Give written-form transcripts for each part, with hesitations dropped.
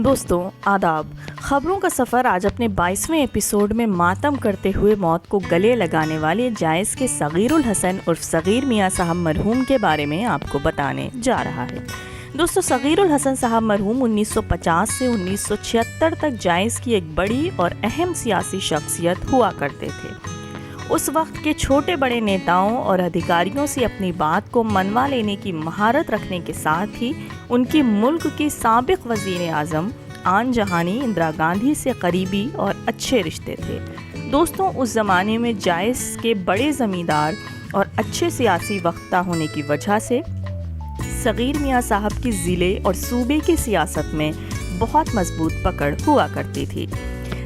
दोस्तों आदाब। खबरों का सफ़र आज अपने 22वें एपिसोड में मातम करते हुए मौत को गले लगाने वाले जायज़ के सगीरुल हसन उर्फ सगीर मियाँ साहब मरहूम के बारे में आपको बताने जा रहा है। दोस्तों, सगीरुल हसन साहब मरहूम 1950 से 1976 तक जायज़ की एक बड़ी और अहम सियासी शख्सियत हुआ करते थे। उस वक्त के छोटे बड़े नेताओं और अधिकारियों से अपनी बात को मनवा लेने की महारत रखने के साथ ही उनकी मुल्क की साबिक वज़ीर आज़म आन जहानी इंदिरा गांधी से करीबी और अच्छे रिश्ते थे। दोस्तों, उस ज़माने में जायज़ के बड़े ज़मींदार और अच्छे सियासी वक्ता होने की वजह से सगीर मियाँ साहब की ज़िले और सूबे की सियासत में बहुत मजबूत पकड़ हुआ करती थी।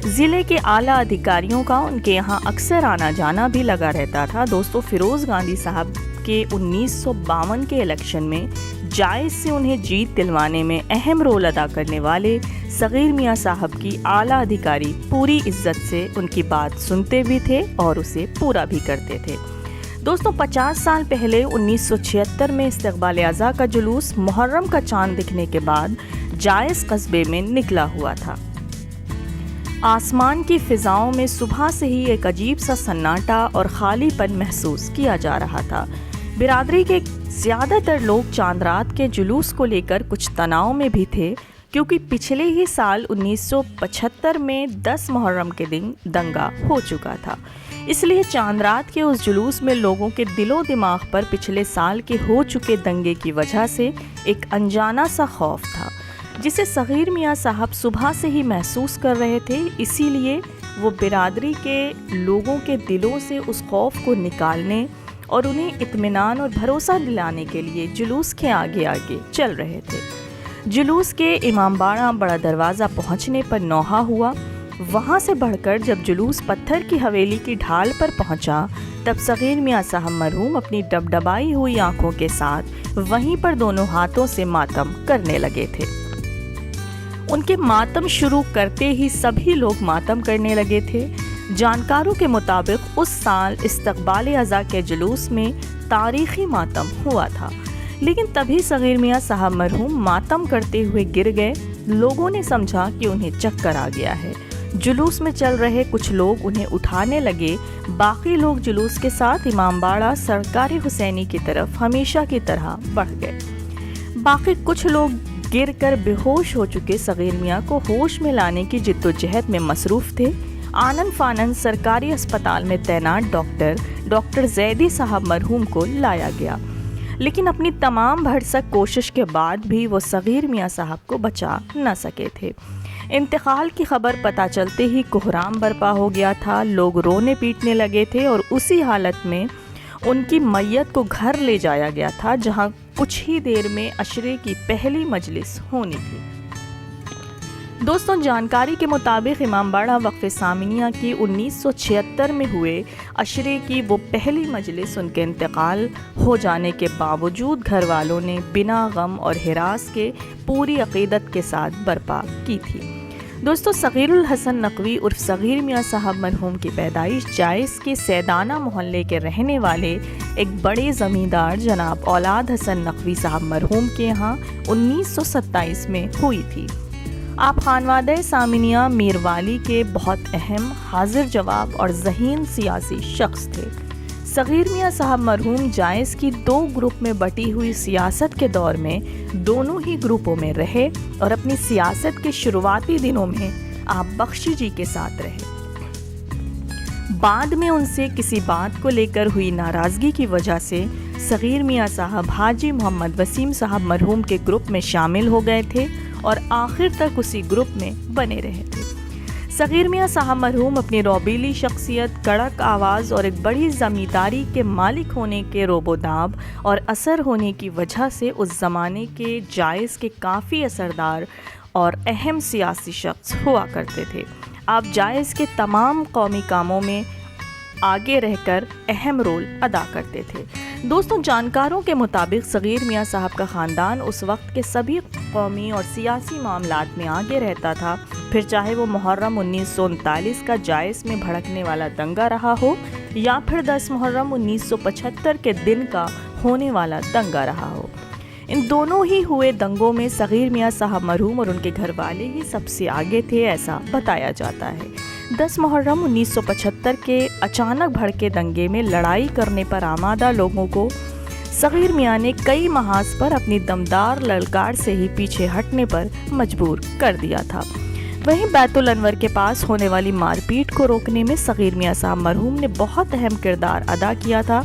ज़िले के आला अधिकारियों का उनके यहाँ अक्सर आना जाना भी लगा रहता था। दोस्तों, फिरोज़ गांधी साहब के 1952 के इलेक्शन में जायज़ से उन्हें जीत दिलवाने में अहम रोल अदा करने वाले सगीर मियाँ साहब की आला अधिकारी पूरी इज्जत से उनकी बात सुनते भी थे और उसे पूरा भी करते थे। दोस्तों, 50 साल पहले 1976 में इस्तक़बाल अज़ा का जुलूस मुहर्रम का चांद दिखने के बाद जायज़ कस्बे में निकला हुआ था। आसमान की फ़िज़ाओं में सुबह से ही एक अजीब सा सन्नाटा और खालीपन महसूस किया जा रहा था। बिरादरी के ज़्यादातर लोग चांद रात के जुलूस को लेकर कुछ तनाव में भी थे, क्योंकि पिछले ही साल 1975 में 10 मुहर्रम के दिन दंगा हो चुका था। इसलिए चांद रात के उस जुलूस में लोगों के दिलो दिमाग पर पिछले साल के हो चुके दंगे की वजह से एक अनजाना सा खौफ था, जिसे सगीर मियाँ साहब सुबह से ही महसूस कर रहे थे। इसीलिए वो बिरादरी के लोगों के दिलों से उस खौफ को निकालने और उन्हें इत्मीनान और भरोसा दिलाने के लिए जुलूस के आगे आगे चल रहे थे। जुलूस के इमामबाड़ा बड़ा दरवाज़ा पहुंचने पर नौहा हुआ। वहां से बढ़कर जब जुलूस पत्थर की हवेली की ढाल पर पहुंचा, तब सगीर मियाँ साहब मरहूम अपनी डबडबाई हुई आंखों के साथ वहीं पर दोनों हाथों से मातम करने लगे थे। उनके मातम शुरू करते ही सभी लोग मातम करने लगे थे। जानकारों के मुताबिक उस साल इस्तक़बाल अज़ा के जुलूस में तारीख़ी मातम हुआ था, लेकिन तभी सगीर मियाँ साहब मरहूम मातम करते हुए गिर गए। लोगों ने समझा कि उन्हें चक्कर आ गया है। जुलूस में चल रहे कुछ लोग उन्हें उठाने लगे। बाकी लोग जुलूस के साथ इमामबाड़ा सरकारी हुसैनी की तरफ हमेशा की तरह बढ़ गए। बाकी कुछ लोग गिर कर बेहोश हो चुके सगीर मियाँ को होश में लाने की जिद्दोजहद में मसरूफ़ थे। आनन फानन सरकारी अस्पताल में तैनात डॉक्टर जैदी साहब मरहूम को लाया गया, लेकिन अपनी तमाम भरसक कोशिश के बाद भी वो सगीर मियाँ साहब को बचा न सके थे। इंतकाल की खबर पता चलते ही कोहराम बर्पा हो गया था। लोग रोने पीटने लगे थे और उसी हालत में उनकी मैयत को घर ले जाया गया था, जहां कुछ ही देर में अशरे की पहली मजलिस होनी थी। दोस्तों, जानकारी के मुताबिक इमामबाड़ा वक्फ़े सामिनिया की 1976 में हुए अशरे की वो पहली मजलिस उनके इंतकाल हो जाने के बावजूद घर वालों ने बिना गम और हिरास के पूरी अक़ीदत के साथ बर्पा की थी। दोस्तों, सगीरुल हसन नकवी उर्फ सगीर मियाँ साहब मरहूम की पैदाइश जायज़ के सैदाना मोहल्ले के रहने वाले एक बड़े ज़मींदार जनाब औलाद हसन नकवी साहब मरहूम के यहाँ 1927 में हुई थी। आप खानवादे सामिनिया मीरवाली के बहुत अहम, हाजिर जवाब और ज़हीन सियासी शख्स थे। सगीर मियाँ साहब मरहूम जायज़ की 2 ग्रुप में बटी हुई सियासत के दौर में दोनों ही ग्रुपों में रहे और अपनी सियासत के शुरुआती दिनों में आप बख्शी जी के साथ रहे। बाद में उनसे किसी बात को लेकर हुई नाराज़गी की वजह से सगीर मियाँ साहब हाजी मोहम्मद वसीम साहब मरहूम के ग्रुप में शामिल हो गए थे और आखिर तक उसी ग्रुप में बने रहे थे। सगीर मियाँ साहब मरहूम अपनी रौबीली शख्सियत, कड़क आवाज़ और एक बड़ी ज़मींदारी के मालिक होने के रोबोदाब और असर होने की वजह से उस ज़माने के जायज़ के काफ़ी असरदार और अहम सियासी शख्स हुआ करते थे। आप जायज़ के तमाम कौमी कामों में आगे रहकर अहम रोल अदा करते थे। दोस्तों, जानकारों के मुताबिक सगीर मियाँ साहब का ख़ानदान उस वक्त के सभी कौमी और सियासी मामलात में आगे रहता था, फिर चाहे वो मुहर्रम 1939 का जायज़ में भड़कने वाला दंगा रहा हो या फिर 10 मुहर्रम 1975 के दिन का होने वाला दंगा रहा हो। ان دونوں ہی ہوئے دنگوں میں صغیر میاں صاحب مرحوم اور ان کے گھر والے ہی سب سے آگے تھے، ایسا بتایا جاتا ہے۔ 10 محرم 1975 کے اچانک بھڑکے دنگے میں لڑائی کرنے پر آمادہ لوگوں کو صغیر میاں نے کئی محاذ پر اپنی دمدار للکار سے ہی پیچھے ہٹنے پر مجبور کر دیا تھا۔ وہیں بیت الانور کے پاس ہونے والی مار پیٹ کو روکنے میں صغیر میاں صاحب مرحوم نے بہت اہم کردار ادا کیا تھا،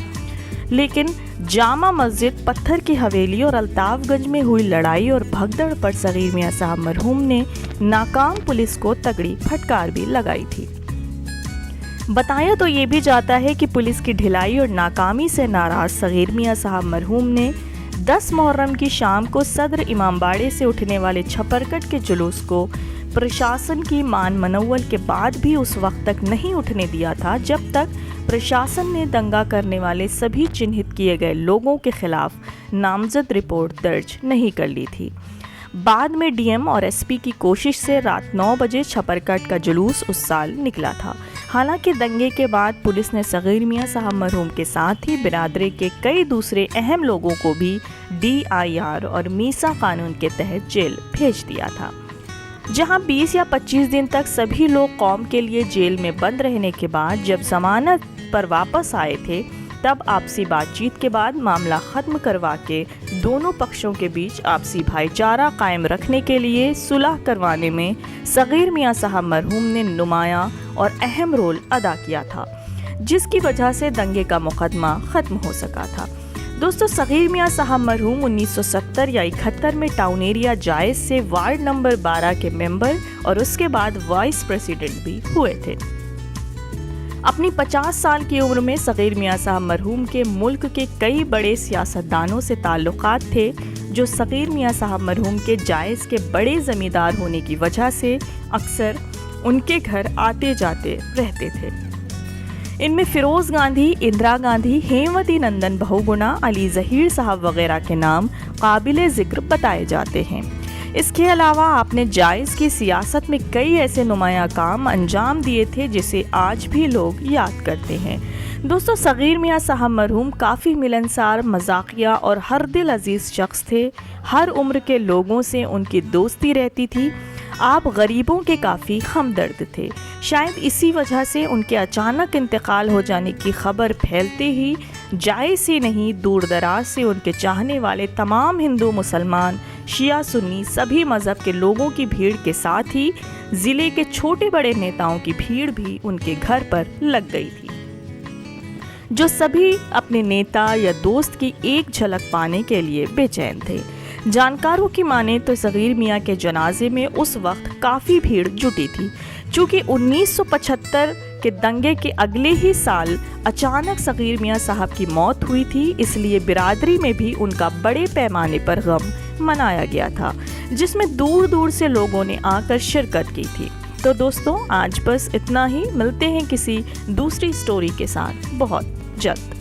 لیکن جامع مسجد، پتھر کی حویلی اور الطاف گنج میں ہوئی لڑائی اور بھگدڑ پر صغیر میاں صاحب مرحوم نے ناکام پولیس کو تگڑی پھٹکار بھی لگائی تھی۔ بتایا تو یہ بھی جاتا ہے کہ پولیس کی ڈھلائی اور ناکامی سے ناراض صغیر میاں صاحب مرحوم نے 10 محرم کی شام کو صدر امام باڑے سے اٹھنے والے چھپرکٹ کے جلوس کو پرشاسن کی مان منول کے بعد بھی اس وقت تک نہیں اٹھنے دیا تھا جب تک پرشاسن نے دنگا کرنے والے سبھی چنہت کیے گئے لوگوں کے خلاف نامزد رپورٹ درج نہیں کر لی تھی۔ بعد میں ڈی ایم اور ایس پی کی کوشش سے رات 9 بجے چھپرکٹ کا جلوس اس سال نکلا تھا۔ حالانکہ دنگے کے بعد پولیس نے صغیر میاں صاحب مرحوم کے ساتھ ہی برادری کے کئی دوسرے اہم لوگوں کو بھی DIR اور میسا قانون کے تحت جیل بھیج دیا تھا، جہاں 20 یا 25 دن تک سبھی لوگ قوم کے لیے جیل میں بند رہنے کے بعد جب ضمانت پر واپس آئے تھے تب آپسی بات چیت کے بعد معاملہ ختم کروا کے دونوں پکشوں کے بیچ آپسی بھائی چارہ قائم رکھنے کے لیے صلح کروانے میں صغیر میاں صاحب مرحوم نے نمایاں اور اہم رول ادا کیا تھا، جس کی وجہ سے دنگے کا مقدمہ ختم ہو سکا تھا۔ دوستو، صغیر میاں صاحب مرحوم 1970 یا 71 میں ٹاؤن ایریا جائز سے وارڈ نمبر 12 کے ممبر اور اس کے بعد وائس پریزیڈنٹ بھی ہوئے تھے۔ اپنی 50 سال کی عمر میں صغیر میاں صاحب مرحوم کے ملک کے کئی بڑے سیاستدانوں سے تعلقات تھے، جو صغیر میاں صاحب مرحوم کے جائز کے بڑے زمیندار ہونے کی وجہ سے اکثر ان کے گھر آتے جاتے رہتے تھے۔ ان میں فیروز گاندھی، اندرا گاندھی، ہیموتی نندن بہوگنا، علی ظہیر صاحب وغیرہ کے نام قابل ذکر بتائے جاتے ہیں۔ اس کے علاوہ آپ نے جائز کی سیاست میں کئی ایسے نمایاں کام انجام دیے تھے جسے آج بھی لوگ یاد کرتے ہیں۔ دوستو، صغیر میاں صاحب مرحوم کافی ملنسار، مذاقیہ اور ہر دل عزیز شخص تھے۔ ہر عمر کے لوگوں سے ان کی دوستی رہتی تھی۔ آپ غریبوں کے کافی ہمدرد تھے۔ شاید اسی وجہ سے ان کے اچانک انتقال ہو جانے کی خبر پھیلتے ہی جائز ہی نہیں، دور دراز سے ان کے چاہنے والے تمام ہندو، مسلمان، شیعہ، سنی سبھی مذہب کے لوگوں کی بھیڑ کے ساتھ ہی ضلع کے چھوٹے بڑے نیتاؤں کی بھیڑ بھی ان کے گھر پر لگ گئی تھی، جو سبھی اپنے نیتا یا دوست کی ایک جھلک پانے کے لیے بے چین تھے۔ جانکاروں کی مانیں تو صغیر میاں کے جنازے میں اس وقت کافی بھیڑ جٹی تھی۔ چونکہ 1975 کے دنگے کے اگلے ہی سال اچانک صغیر میاں صاحب کی موت ہوئی تھی، اس لیے برادری میں بھی ان کا بڑے پیمانے پر غم منایا گیا تھا، جس میں دور دور سے لوگوں نے آ کر شرکت کی تھی۔ تو دوستوں، آج بس اتنا ہی، ملتے ہیں کسی دوسری سٹوری کے ساتھ بہت جلد۔